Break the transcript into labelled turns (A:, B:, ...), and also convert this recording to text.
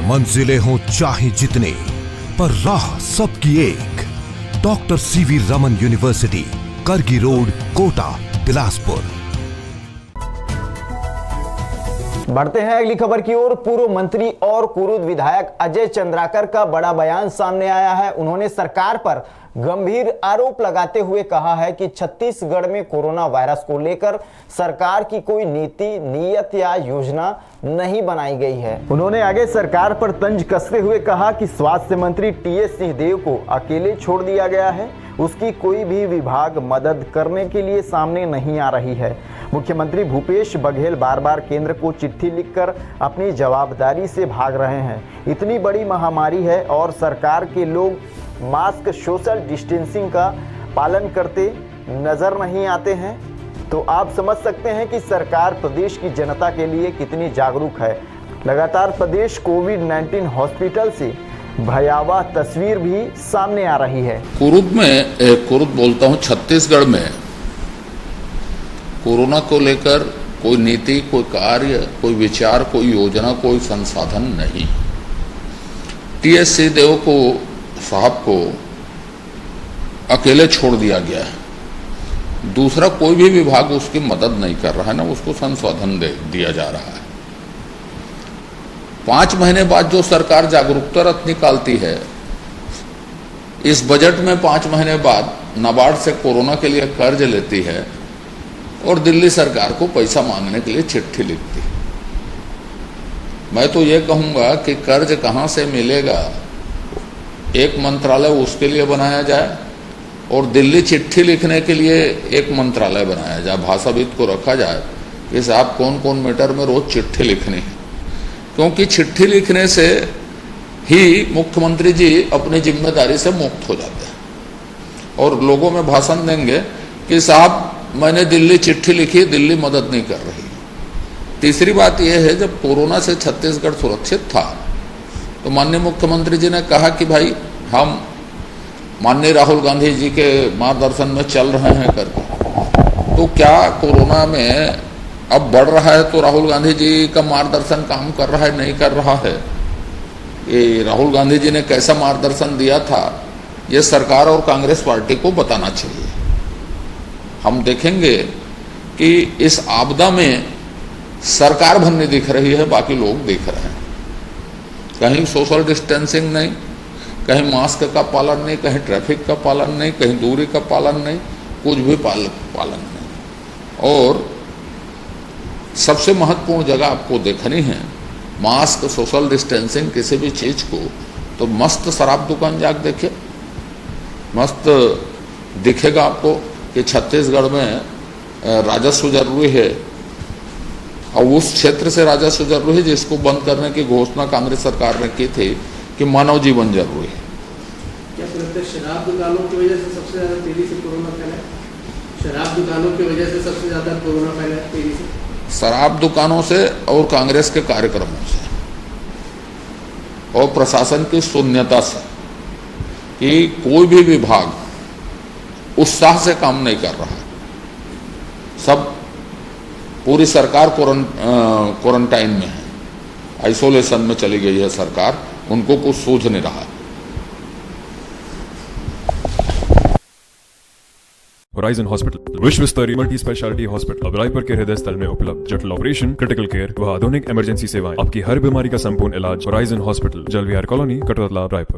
A: मंजिलें हों चाहे जितने, पर राह सबकी एक। डॉक्टर सीवी रमन यूनिवर्सिटी, करगी रोड, कोटा, बिलासपुर।
B: बढ़ते हैं अगली खबर की ओर। पूर्व मंत्री और कुरुद विधायक अजय चंद्राकर का बड़ा बयान सामने आया है। उन्होंने सरकार पर गंभीर आरोप लगाते हुए कहा है कि छत्तीसगढ़ में कोरोना वायरस को लेकर सरकार की कोई नीति, नीयत या योजना नहीं बनाई गई है। उन्होंने आगे सरकार पर तंज कसते हुए कहा कि स्वास्थ्य मंत्री टीएस सिंहदेव को अकेले छोड़ दिया गया है, उसकी कोई भी विभाग मदद करने के लिए सामने नहीं आ रही है। मुख्यमंत्री भूपेश बघेल बार बार केंद्र को चिट्ठी लिखकर अपनी जवाबदारी से भाग रहे हैं। इतनी बड़ी महामारी है और सरकार के लोग मास्क, सोशल डिस्टेंसिंग का पालन करते नजर नहीं आते हैं। तो आप समझ सकते हैं कि सरकार प्रदेश की जनता के लिए कितनी जागरूक है। लगातार प्रदेश कोविड-19 हॉस्पिटल से भयावह तस्वीर भी सामने आ रही है।
C: कुरुद बोलता हूँ, छत्तीसगढ़ में कोरोना को लेकर कोई नीति, कोई कार्य, कोई विचार, कोई योजना, कोई संसाधन नहीं। टीएस सिंहदेव को साहब को अकेले छोड़ दिया गया है। दूसरा कोई भी विभाग उसकी मदद नहीं कर रहा है, ना उसको संसाधन दिया जा रहा है। 5 महीने बाद जो सरकार जागरूकता रथ निकालती है, इस बजट में 5 महीने बाद नाबार्ड से कोरोना के लिए कर्ज लेती है और दिल्ली सरकार को पैसा मांगने के लिए चिट्ठी लिखती है। मैं तो ये कहूंगा कि कर्ज कहां से मिलेगा, एक मंत्रालय उसके लिए बनाया जाए और दिल्ली चिट्ठी लिखने के लिए एक मंत्रालय बनाया जाए। भाषाविद को रखा जाए कि साहब कौन कौन मीटर में रोज चिट्ठी लिखनी है, क्योंकि चिट्ठी लिखने से ही मुख्यमंत्री जी अपनी जिम्मेदारी से मुक्त हो जाते हैं और लोगों में भाषण देंगे कि साहब मैंने दिल्ली चिट्ठी लिखी, दिल्ली मदद नहीं कर रही। तीसरी बात यह है, जब कोरोना से छत्तीसगढ़ सुरक्षित था तो माननीय मुख्यमंत्री जी ने कहा कि भाई हम माननीय राहुल गांधी जी के मार्गदर्शन में चल रहे हैं करके। तो क्या कोरोना में अब बढ़ रहा है तो राहुल गांधी जी का मार्गदर्शन काम कर रहा है, नहीं कर रहा है? ये राहुल गांधी जी ने कैसा मार्गदर्शन दिया था, ये सरकार और कांग्रेस पार्टी को बताना चाहिए। हम देखेंगे कि इस आपदा में सरकार भर नहीं दिख रही है, बाकी लोग दिख रहे हैं। कहीं सोशल डिस्टेंसिंग नहीं, कहीं मास्क का पालन नहीं, कहीं ट्रैफिक का पालन नहीं, कहीं दूरी का पालन नहीं, कुछ भी पालन नहीं। और सबसे महत्वपूर्ण जगह आपको देखनी है, मास्क, सोशल डिस्टेंसिंग, किसी भी चीज को, तो मस्त शराब दुकान जाके देखिए, मस्त दिखेगा आपको कि छत्तीसगढ़ में राजस्व जरूरी है और उस क्षेत्र से राजस्व जरूरी है जिसको बंद करने की घोषणा कांग्रेस सरकार ने की थी कि मानव जीवन जरूरी है।
D: क्या शराब दुकानों की वजह से सबसे ज्यादा तेजी से कोरोना फैला? शराब दुकानों की वजह से सबसे ज्यादा कोरोना फैला तेजी से?
C: शराब दुकानों से और कांग्रेस के कार्यक्रमों से और प्रशासन की शून्यता से कि कोई भी विभाग उत्साह से काम नहीं कर रहा है। सब पूरी सरकार क्वारंटाइन में है, आइसोलेशन में चली गई है सरकार, उनको कुछ सूझ नहीं रहा है।
E: होराइजन हॉस्पिटल विश्व स्तरीय मल्टी स्पेशलिटी हॉस्पिटल अब रायपुर के हृदय स्थल में उपलब्ध। जटिल ऑपरेशन, क्रिटिकल केयर व आधुनिक इमरजेंसी सेवाएं, आपकी हर बीमारी का संपूर्ण इलाज। Horizon hospital, जलविहार colony, Katotala, Raipur.